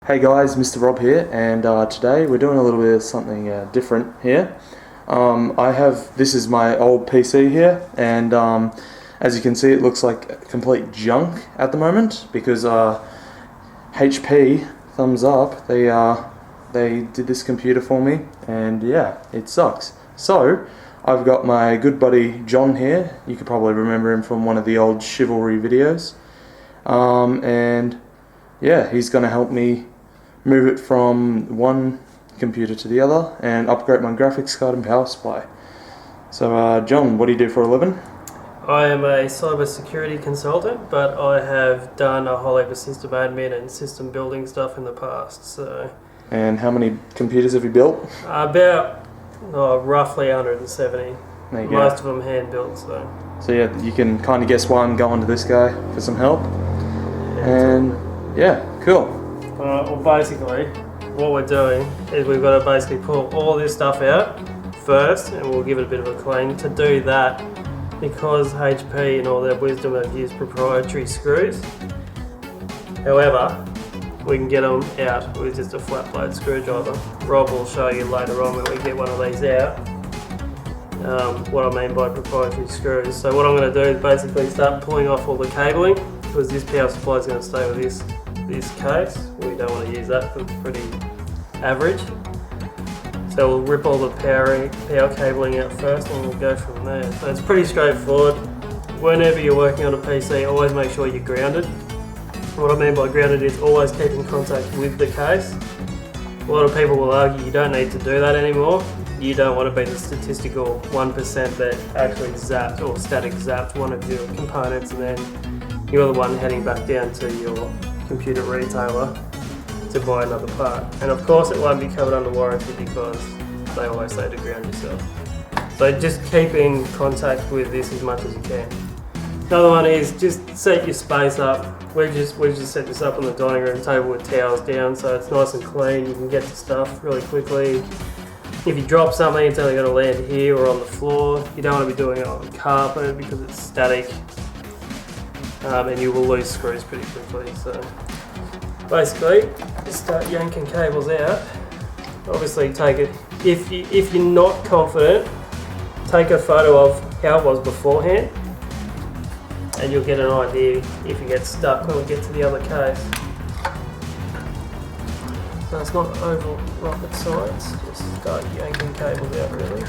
Hey guys, Mr. Rob here, and today we're doing a little bit of something different here. This is my old PC here, and as you can see it looks like complete junk at the moment because HP, thumbs up, they did this computer for me, and yeah, it sucks. So, I've got my good buddy John here. You could probably remember him from one of the old Chivalry videos. And yeah, he's going to help me move it from one computer to the other and upgrade my graphics card and power supply. So John, what do you do for a living? I am a cyber security consultant, but I have done a whole heap of system admin and system building stuff in the past. So. And how many computers have you built? About roughly 170. There you Most go. of them hand built. So yeah, you can kind of guess why I'm going to this guy for some help. And yeah, cool. Well, basically, what we're doing is we've got to basically pull all this stuff out first, and we'll give it a bit of a clean. To do that, because HP in all their wisdom have used proprietary screws, however, we can get them out with just a flat blade screwdriver. Rob will show you later on when we get one of these out what I mean by proprietary screws. So what I'm going to do is basically start pulling off all the cabling, because this power supply is going to stay with this case. We don't want to use that because it's pretty average. So we'll rip all the power cabling out first and we'll go from there. So it's pretty straightforward. Whenever you're working on a PC, always make sure you're grounded. What I mean by grounded is always keep in contact with the case. A lot of people will argue you don't need to do that anymore. You don't want to be the statistical 1% that actually zapped or static zapped one of your components, and then you're the one heading back down to your computer retailer to buy another part. And of course it won't be covered under warranty because they always say to ground yourself. So just keep in contact with this as much as you can. Another one is just set your space up. We've just set this up on the dining room table with towels down, so it's nice and clean. You can get to stuff really quickly. If you drop something, it's only going to land here or on the floor. You don't want to be doing it on carpet because it's static. And you will lose screws pretty quickly. So basically, just start yanking cables out. Obviously, take it. If you're not confident, take a photo of how it was beforehand, and you'll get an idea if you get stuck when we get to the other case. So it's not over rocket science. Just start yanking cables out really.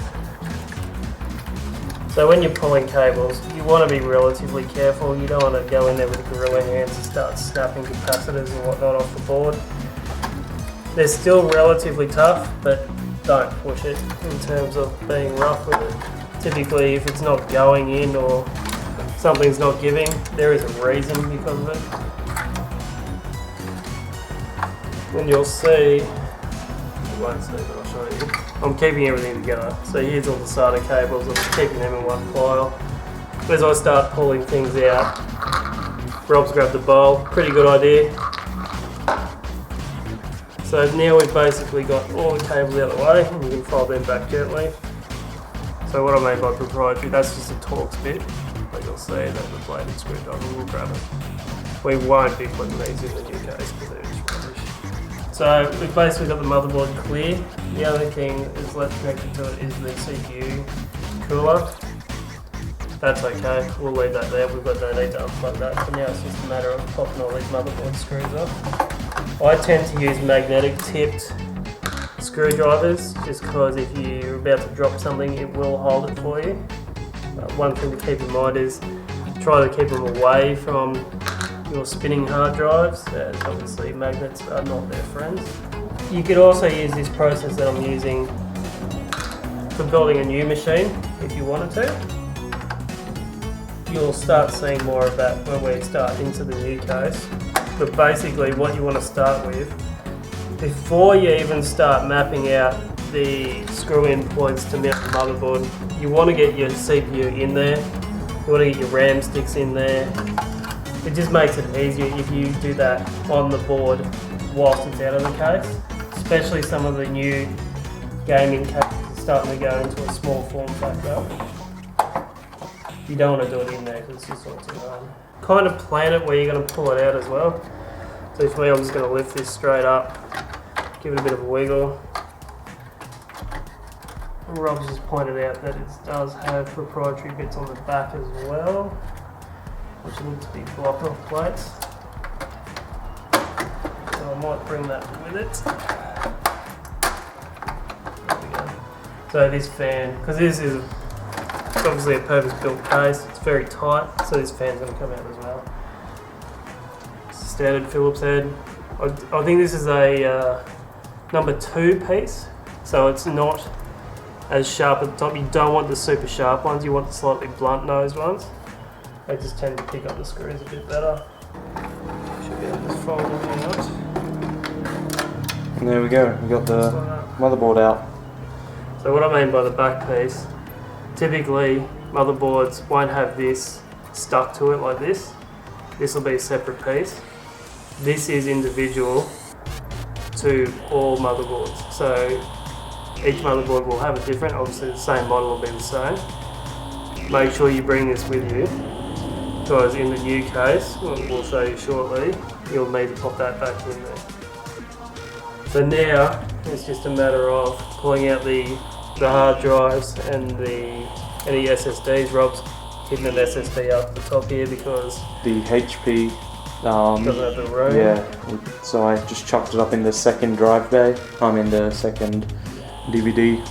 So when you're pulling cables, you want to be relatively careful. You don't want to go in there with gorilla hands and start snapping capacitors and whatnot off the board. They're still relatively tough, but don't push it in terms of being rough with it. Typically, if it's not going in or something's not giving, there is a reason because of it. And you'll see, you won't see, but I'll show you. I'm keeping everything together. So here's all the SATA cables, I'm keeping them in one file. As I start pulling things out, Rob's grabbed the bowl, pretty good idea. So now we've basically got all the cables out of the way, and you can fold them back gently. So what I mean by proprietary, that's just a Torx bit, but you'll see that the bladed screwdriver will grab it. We won't be putting these in the new case because they're just rubbish. So we've basically got the motherboard clear. The other thing is left connected to it is the CPU cooler. That's okay, we'll leave that there. We've got no need to unplug that. So now it's just a matter of popping all these motherboard screws off. I tend to use magnetic tipped screwdrivers just because if you're about to drop something, it will hold it for you. One thing to keep in mind is try to keep them away from your spinning hard drives, as obviously magnets are not their friends. You could also use this process that I'm using for building a new machine if you wanted to. You'll start seeing more of that when we start into the new case. But basically what you want to start with, before you even start mapping out the screw-in points to mount the motherboard, you want to get your CPU in there, you want to get your RAM sticks in there. It just makes it easier if you do that on the board whilst it's out of the case. Especially some of the new gaming cases are starting to go into a small form factor. You don't want to do it in there because it's just all too hard. Kind of plan it where you're going to pull it out as well. So for me, I'm just going to lift this straight up, give it a bit of a wiggle. And Rob's just pointed out that it does have proprietary bits on the back as well, which need to be blocked off plates. So I might bring that with it. There we go. So this fan, because this is obviously a purpose-built case, it's very tight, so this fan's going to come out as well. Standard Phillips head. I think this is a number 2 piece, so it's not as sharp at the top. You don't want the super sharp ones, you want the slightly blunt nosed ones. They just tend to pick up the screws a bit better. Should be able to just fold them out. And there we go, we got the motherboard out. So what I mean by the back piece, typically motherboards won't have this stuck to it like this. This will be a separate piece. This is individual to all motherboards. So each motherboard will have a different, obviously the same model will be the same. Make sure you bring this with you, because in the new case, we'll show you shortly, you'll need to pop that back in there. So now, it's just a matter of pulling out the hard drives and any SSDs. Rob's hidden an SSD up the top here because the HP doesn't have the room. Yeah, so I just chucked it up in the second drive bay. In the second DVD.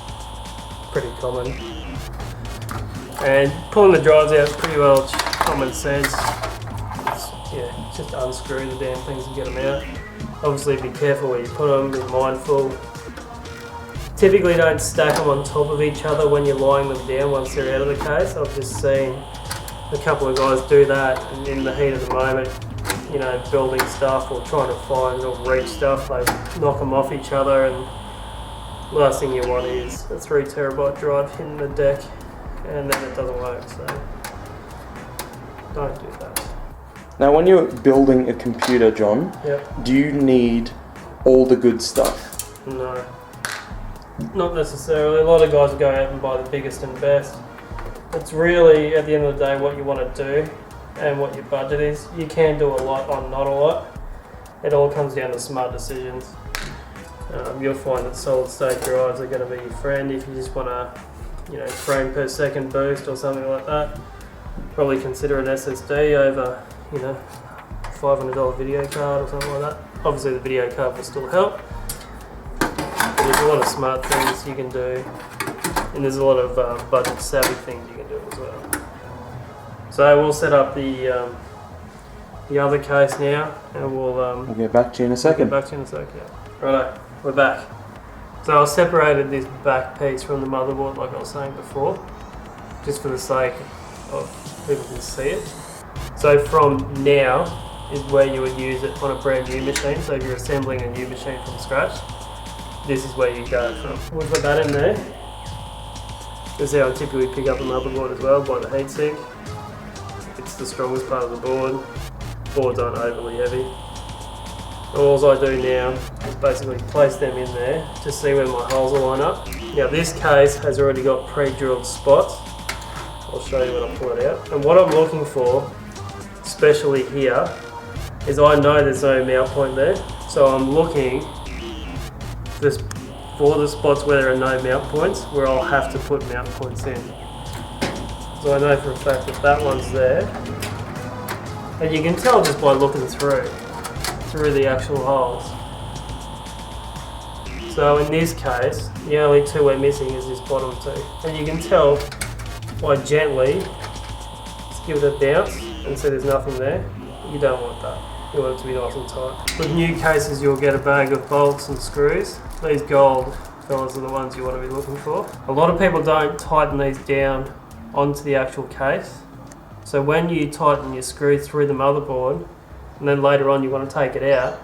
Pretty common. And pulling the drives out is pretty well common sense. Just unscrew the damn things and get them out. Obviously be careful where you put them, be mindful. Typically don't stack them on top of each other when you're lying them down once they're out of the case. I've just seen a couple of guys do that, and in the heat of the moment, you know, building stuff or trying to find or reach stuff, they knock them off each other, and last thing you want is a 3 terabyte drive hitting the deck and then it doesn't work, so don't do that. Now when you're building a computer, John, Yep. do you need all the good stuff? No, not necessarily. A lot of guys will go out and buy the biggest and best. It's really, at the end of the day, what you want to do and what your budget is. You can do a lot on not a lot. It all comes down to smart decisions. You'll find that solid state drives are going to be your friend if you just want to, frame per second boost or something like that. Probably consider an SSD over, $500 video card or something like that. Obviously the video card will still help. But there's a lot of smart things you can do, and there's a lot of budget savvy things you can do as well. So we'll set up the other case now, and we'll get back to you in a second. Righto, we're back. So I separated this back piece from the motherboard, like I was saying before, just for the sake of people can see it. So from now is where you would use it on a brand new machine. So if you're assembling a new machine from scratch, this is where you go from. We'll put that in there. This is how I typically pick up a motherboard as well, by the heatsink. It's the strongest part of the board. Boards aren't overly heavy. All I do now is basically place them in there to see where my holes will line up. Now this case has already got pre-drilled spots. I'll show you when I pull it out. And what I'm looking for, especially here, is I know there's no mount point there. So I'm looking for the spots where there are no mount points, where I'll have to put mount points in. So I know for a fact that that one's there. And you can tell just by looking through the actual holes. So in this case, the only two we're missing is this bottom two. And you can tell by gently just give it a bounce and see there's nothing there. You don't want that. You want it to be nice and tight. With new cases, you'll get a bag of bolts and screws. These gold fellas are the ones you want to be looking for. A lot of people don't tighten these down onto the actual case. So when you tighten your screw through the motherboard, and then later on you want to take it out,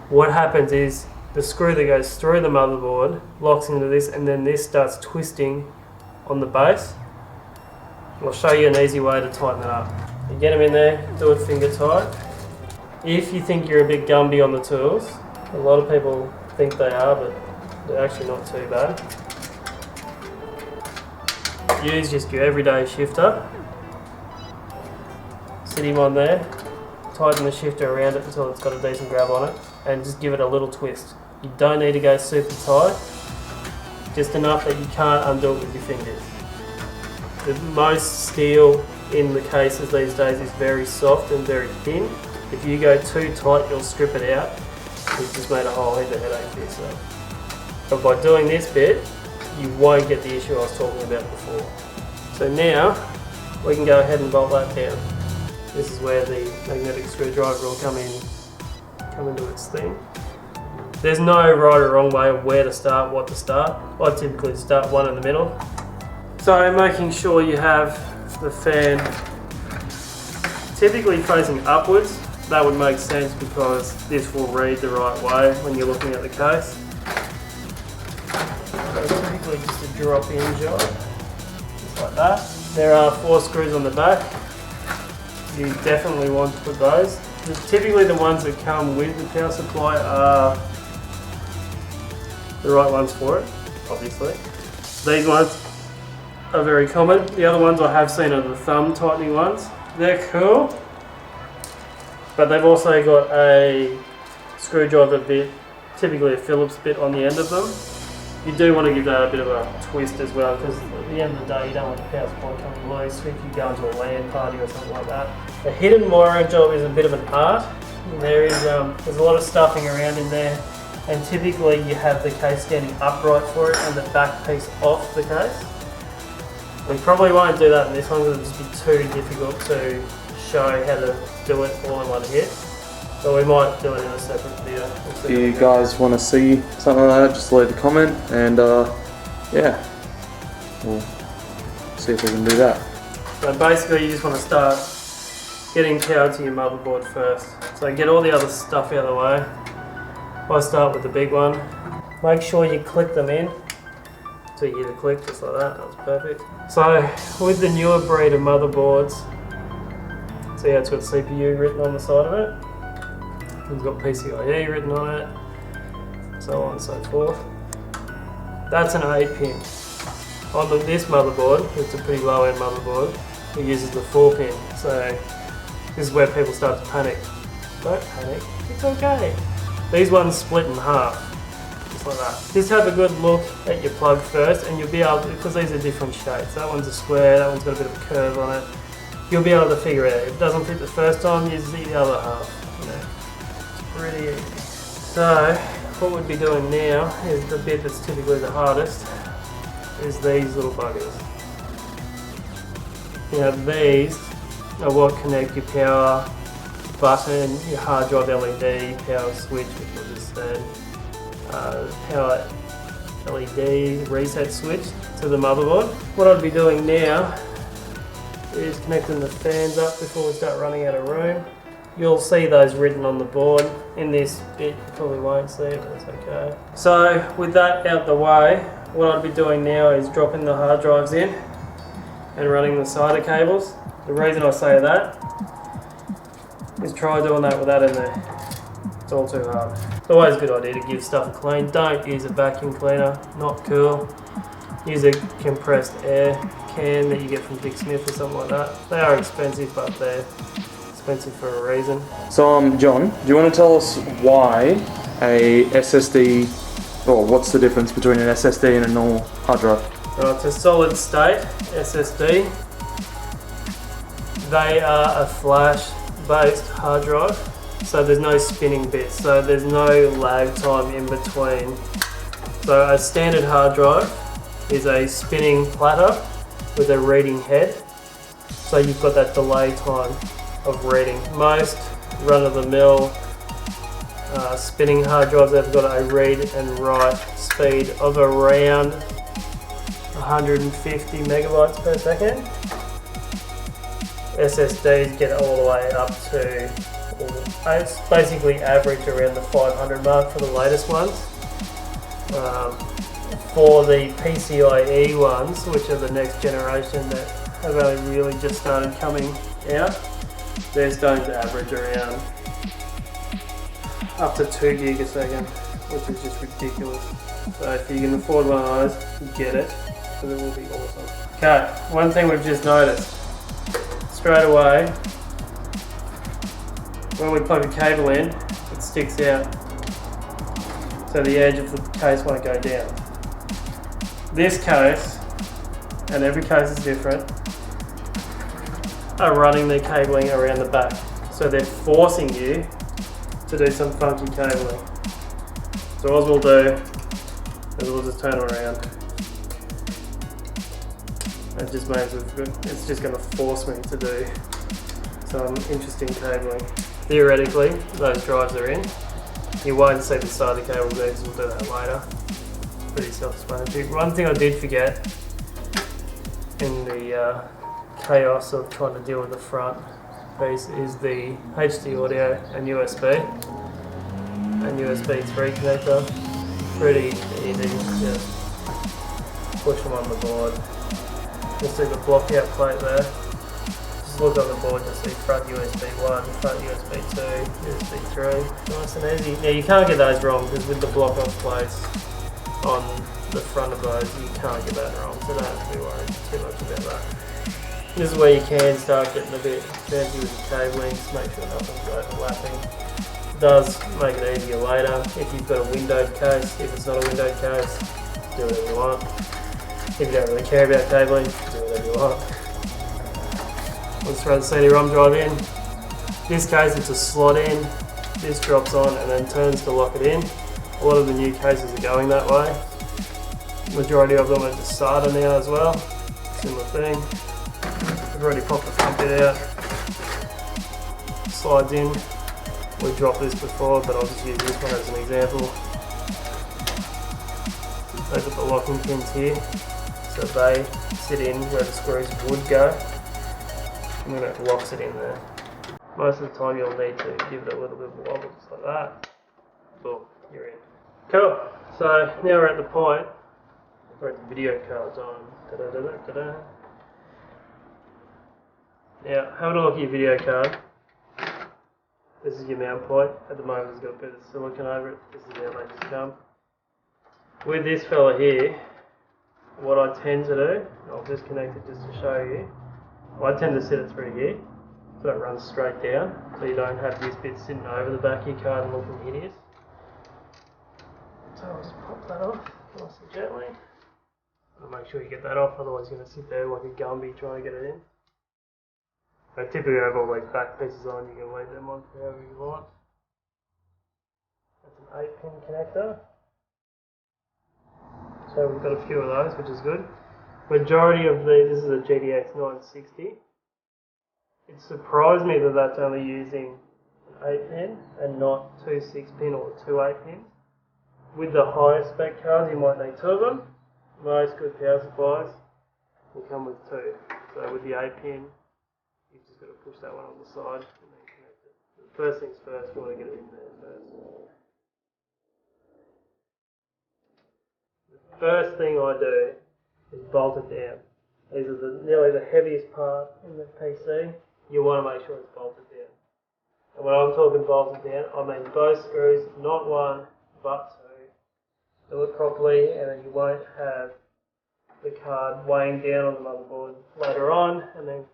what happens is the screw that goes through the motherboard locks into this, and then this starts twisting on the base. I'll show you an easy way to tighten it up. You get them in there, do it finger tight. If you think you're a bit Gumby on the tools, a lot of people think they are, but they're actually not too bad. Use just your everyday shifter. Sit him on there, tighten the shifter around it until it's got a decent grab on it, and just give it a little twist. You don't need to go super tight, just enough that you can't undo it with your fingers. The most steel in the cases these days is very soft and very thin. If you go too tight, you'll strip it out. You've just made a whole heap of headache for yourself. But by doing this bit, you won't get the issue I was talking about before. So now, we can go ahead and bolt that down. This is where the magnetic screwdriver will come into its thing. There's no right or wrong way of where to start, what to start. I typically start one in the middle. So making sure you have the fan typically facing upwards. That would make sense because this will read the right way when you're looking at the case. So typically just a drop-in job, just like that. There are 4 screws on the back. You definitely want to put those. Typically the ones that come with the power supply are the right ones for it, obviously. These ones are very common. The other ones I have seen are the thumb tightening ones. They're cool, but they've also got a screwdriver bit, typically a Phillips bit on the end of them. You do want to give that a bit of a twist as well, because at the end of the day you don't want the power supply coming loose if you go into a LAN party or something like that. The hidden wiring job is a bit of an art. There's a lot of stuffing around in there, and typically you have the case standing upright for it and the back piece off the case. We probably won't do that in this one because it'll just be too difficult to show how to do it all in one hit. But we might do it in a separate video. If you guys want to see something like that, just leave a comment, and yeah, we'll see if we can do that. So basically you just want to start getting power to your motherboard first. So get all the other stuff out of the way. I start with the big one. Make sure you click them in until you hear the click, just like that. That's perfect. So with the newer breed of motherboards, see how it's got CPU written on the side of it. It's got PCIe written on it, so on and so forth. That's an 8-pin. On this motherboard, it's a pretty low-end motherboard, it uses the 4-pin. So this is where people start to panic. Don't panic, it's okay. These ones split in half, just like that. Just have a good look at your plug first, and you'll be able to, because these are different shapes. That one's a square, that one's got a bit of a curve on it. You'll be able to figure it out. If it doesn't fit the first time, use the other half. You know. Pretty easy. So what we'd be doing now is the bit that's typically the hardest is these little buggers. Now these are what connect your power button, your hard drive LED, power switch, which we'll just said, power LED reset switch to the motherboard. What I'd be doing now is connecting the fans up before we start running out of room. You'll see those written on the board. In this bit, you probably won't see it, but it's okay. So with that out the way, what I'd be doing now is dropping the hard drives in and running the SATA cables. The reason I say that is try doing that with that in there. It's all too hard. It's always a good idea to give stuff a clean. Don't use a vacuum cleaner, not cool. Use a compressed air can that you get from Dick Smith or something like that. They are expensive, but they're expensive for a reason. So John, do you want to tell us why a SSD, or what's the difference between an SSD and a normal hard drive? Right, it's a solid state SSD. They are a flash based hard drive, so there's no spinning bits, so there's no lag time in between. So a standard hard drive is a spinning platter with a reading head, so you've got that delay time of reading. Most run-of-the-mill spinning hard drives have got a read and write speed of around 150 megabytes per second. SSDs get all the way up to, it's basically average around the 500 mark for the latest ones. For the PCIe ones, which are the next generation that have only really just started coming out, they're starting to average around up to 2 gig a second, which is just ridiculous. So if you can afford one of those, get it, because it will be awesome. Okay, one thing we've just noticed, straight away, when we plug a cable in, it sticks out, so the edge of the case won't go down. This case, and every case is different, are running their cabling around the back. So they're forcing you to do some funky cabling. So what we'll do is we'll just turn it around. It just means it's just going to force me to do some interesting cabling. Theoretically, those drives are in. You won't see the side of the cable there because we'll do that later. Pretty self-explanatory. One thing I did forget in the chaos of trying to deal with the front piece is the HD audio and USB and USB 3 connector. Pretty easy, just push them on the board. You'll see the block out plate there. Just look on the board, you'll see front USB 1, front USB 2, USB 3. Nice and easy. Now you can't get those wrong because with the block off plates on the front of those, you can't get that wrong, so don't have to be worried too much about that. This is where you can start getting a bit fancy with the cabling, just make sure nothing's overlapping. It does make it easier later. If you've got a windowed case, if it's not a windowed case, do whatever you want. If you don't really care about cabling, do whatever you want. Let's throw the CD-ROM drive in. This case, it's a slot in, this drops on and then turns to lock it in. A lot of the new cases are going that way. Majority of them are just SATA now as well. Similar thing. I've already popped the front bit out. Slides in. We dropped this before, but I'll just use this one as an example. They've got the locking pins here, so they sit in where the screws would go, and then it locks it in there. Most of the time you'll need to give it a little bit of wobble, just like that. Boom, you're in. Cool, so now we're at the point where the video card's on. Da-da-da-da-da-da. Now, having a look at your video card. This is your mount point. At the moment it's got a bit of silicone over it. This is how they just come. With this fella here, what I tend to do, I'll disconnect it just to show you. I tend to set it through here, so it runs straight down, so you don't have this bit sitting over the back of your card and looking hideous. So I'll just pop that off nice and gently. And make sure you get that off, otherwise you're going to sit there like a Gumby trying to get it in. I typically have all these back pieces on, you can leave them on for however you want. That's an 8-pin connector. So we've got a few of those, which is good. Majority of these, this is a GTX 960. It surprised me that that's only using an 8-pin and not two 6-pin or two 8-pins. With the higher spec cards, you might need two of them. Most good power supplies will come with two. So with the 8-pin, you've just got to push that one on the side and then connect it. But first things first, you want to get it in there first. The first thing I do is bolt it down. These are nearly the heaviest part in the PC. You want to make sure it's bolted down. And when I'm talking bolted down, I mean both screws, not one, but two. Do it properly, and then you won't have the card weighing down on the motherboard later on, and then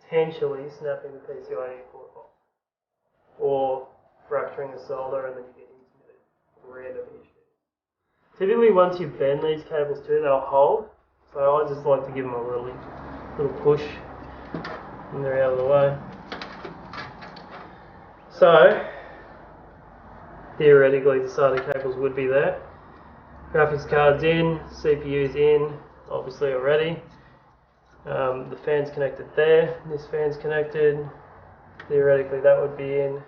potentially snapping the PCIe port off, or fracturing a solder, and then you get into random issues. Typically, once you bend these cables too, they'll hold. So I just like to give them a little push, and they're out of the way. So theoretically, the SATA cables would be there. Graphics card's in, CPU's in, obviously already. The fan's connected there, this fan's connected. Theoretically that would be in,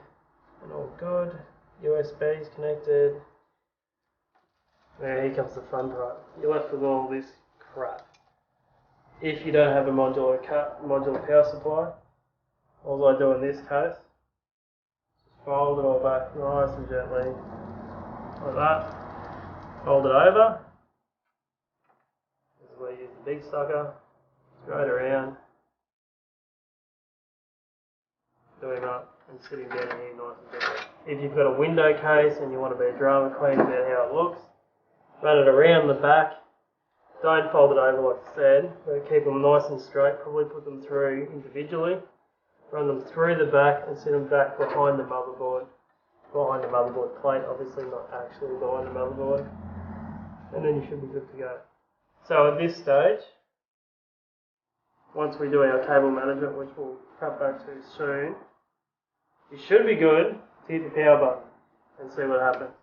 and all good. USB's connected. Now here comes the fun part. You're left with all this crap. If you don't have a modular power supply, all I do in this case, just fold it all back nice and gently, like that. Fold it over. This is where you use the big sucker. Straight around. Doing up and sitting down here nice and gently. If you've got a window case and you want to be a drama queen about how it looks, run it around the back. Don't fold it over like I said, but keep them nice and straight. Probably put them through individually. run them through the back and sit them back behind the motherboard plate, obviously not actually behind the motherboard, and then you should be good to go. So at this stage, once we do our cable management, which we'll cut back to soon, you should be good to hit the power button and see what happens.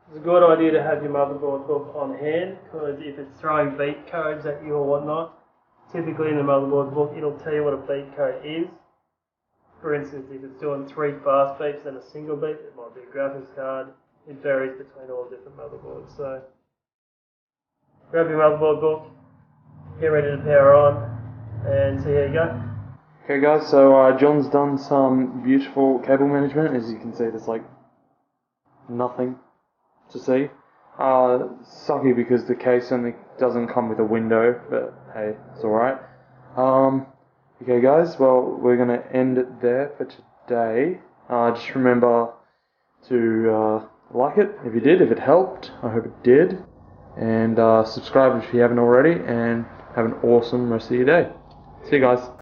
It's a good idea to have your motherboard book on hand, because if it's throwing beat codes at you or whatnot, typically in the motherboard book it'll tell you what a beat code is. For instance, if it's doing 3 fast beeps and a single beep, it might be a graphics card. It varies between all different motherboards. So grab your motherboard book, get ready to power on, and see how you go. Okay guys, so John's done some beautiful cable management. As you can see, there's like nothing to see. Sucky because the case only doesn't come with a window, but hey, it's alright. Okay guys, well, we're going to end it there for today. Just remember to like it if you did, if it helped. I hope it did. And subscribe if you haven't already, and have an awesome rest of your day. See you guys.